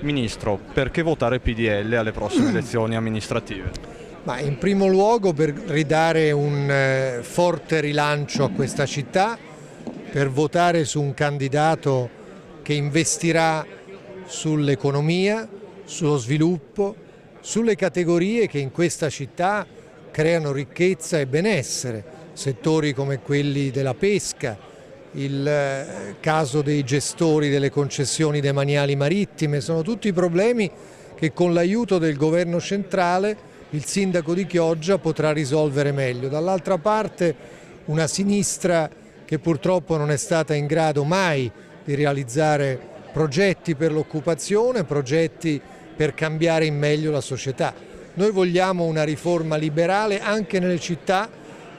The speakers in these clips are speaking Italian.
Ministro, perché votare PDL alle prossime elezioni amministrative? Ma in primo luogo per ridare un forte rilancio a questa città, per votare su un candidato che investirà sull'economia, sullo sviluppo, sulle categorie che in questa città creano ricchezza e benessere, settori come quelli della pesca, il caso dei gestori delle concessioni demaniali marittime, sono tutti problemi che con l'aiuto del governo centrale il sindaco di Chioggia potrà risolvere meglio. Dall'altra parte una sinistra che purtroppo non è stata in grado mai di realizzare progetti per l'occupazione, progetti per cambiare in meglio la società. Noi vogliamo una riforma liberale anche nelle città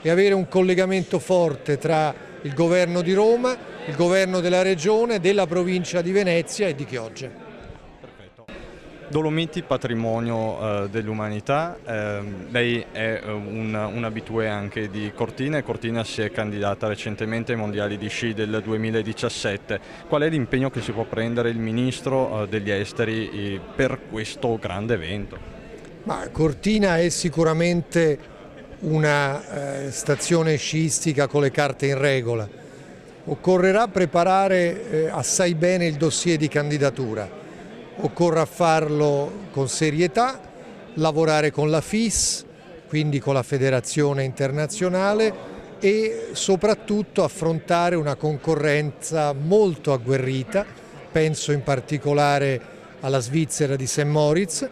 e avere un collegamento forte tra il governo di Roma, il governo della regione, della provincia di Venezia e di Chioggia. Perfetto. Dolomiti, patrimonio dell'umanità, lei è un abitué anche di Cortina e Cortina si è candidata recentemente ai mondiali di sci del 2017. Qual è l'impegno che si può prendere il ministro degli esteri per questo grande evento? Ma Cortina è sicuramente una stazione sciistica con le carte in regola. Occorrerà preparare assai bene il dossier di candidatura, occorrerà farlo con serietà, lavorare con la FIS, quindi con la Federazione Internazionale e soprattutto affrontare una concorrenza molto agguerrita, penso in particolare alla Svizzera di St. Moritz,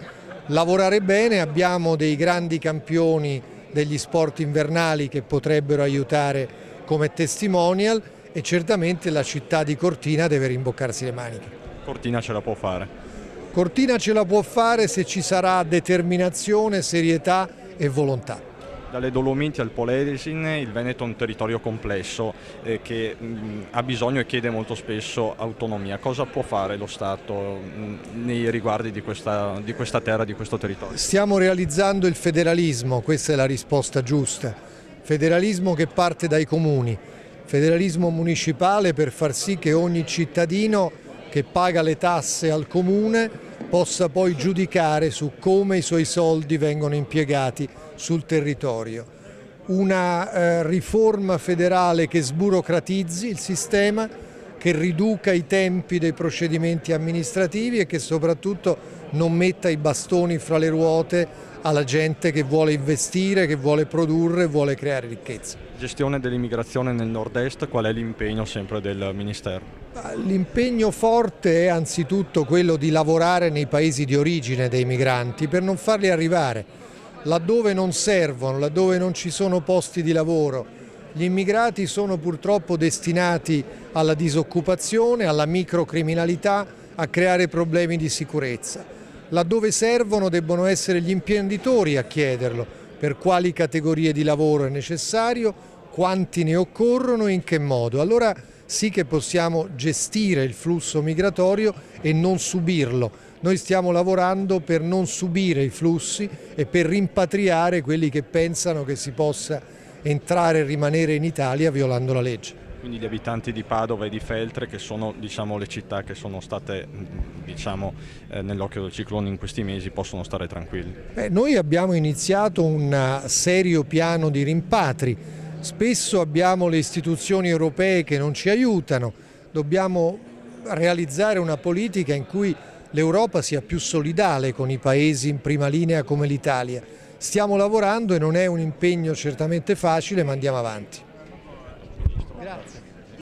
lavorare bene, abbiamo dei grandi campioni degli sport invernali che potrebbero aiutare come testimonial e certamente la città di Cortina deve rimboccarsi le maniche. Cortina ce la può fare? Cortina ce la può fare se ci sarà determinazione, serietà e volontà. Dalle Dolomiti al Polesine il Veneto è un territorio complesso che ha bisogno e chiede molto spesso autonomia. Cosa può fare lo Stato nei riguardi di questa terra, di questo territorio? Stiamo realizzando il federalismo, questa è la risposta giusta. Federalismo che parte dai comuni, federalismo municipale per far sì che ogni cittadino che paga le tasse al comune possa poi giudicare su come i suoi soldi vengono impiegati sul territorio. Una riforma federale che sburocratizzi il sistema, che riduca i tempi dei procedimenti amministrativi e che soprattutto non metta i bastoni fra le ruote alla gente che vuole investire, che vuole produrre, vuole creare ricchezza. Gestione dell'immigrazione nel nord-est, qual è l'impegno sempre del Ministero? L'impegno forte è anzitutto quello di lavorare nei paesi di origine dei migranti per non farli arrivare. Laddove non servono, laddove non ci sono posti di lavoro, gli immigrati sono purtroppo destinati alla disoccupazione, alla microcriminalità, a creare problemi di sicurezza. Laddove servono debbono essere gli imprenditori a chiederlo, per quali categorie di lavoro è necessario, quanti ne occorrono e in che modo. Allora sì che possiamo gestire il flusso migratorio e non subirlo. Noi stiamo lavorando per non subire i flussi e per rimpatriare quelli che pensano che si possa entrare e rimanere in Italia violando la legge. Quindi gli abitanti di Padova e di Feltre, che sono le città che sono state nell'occhio del ciclone in questi mesi, possono stare tranquilli? Noi abbiamo iniziato un serio piano di rimpatri. Spesso abbiamo le istituzioni europee che non ci aiutano. Dobbiamo realizzare una politica in cui l'Europa sia più solidale con i paesi in prima linea come l'Italia. Stiamo lavorando e non è un impegno certamente facile, ma andiamo avanti. Grazie.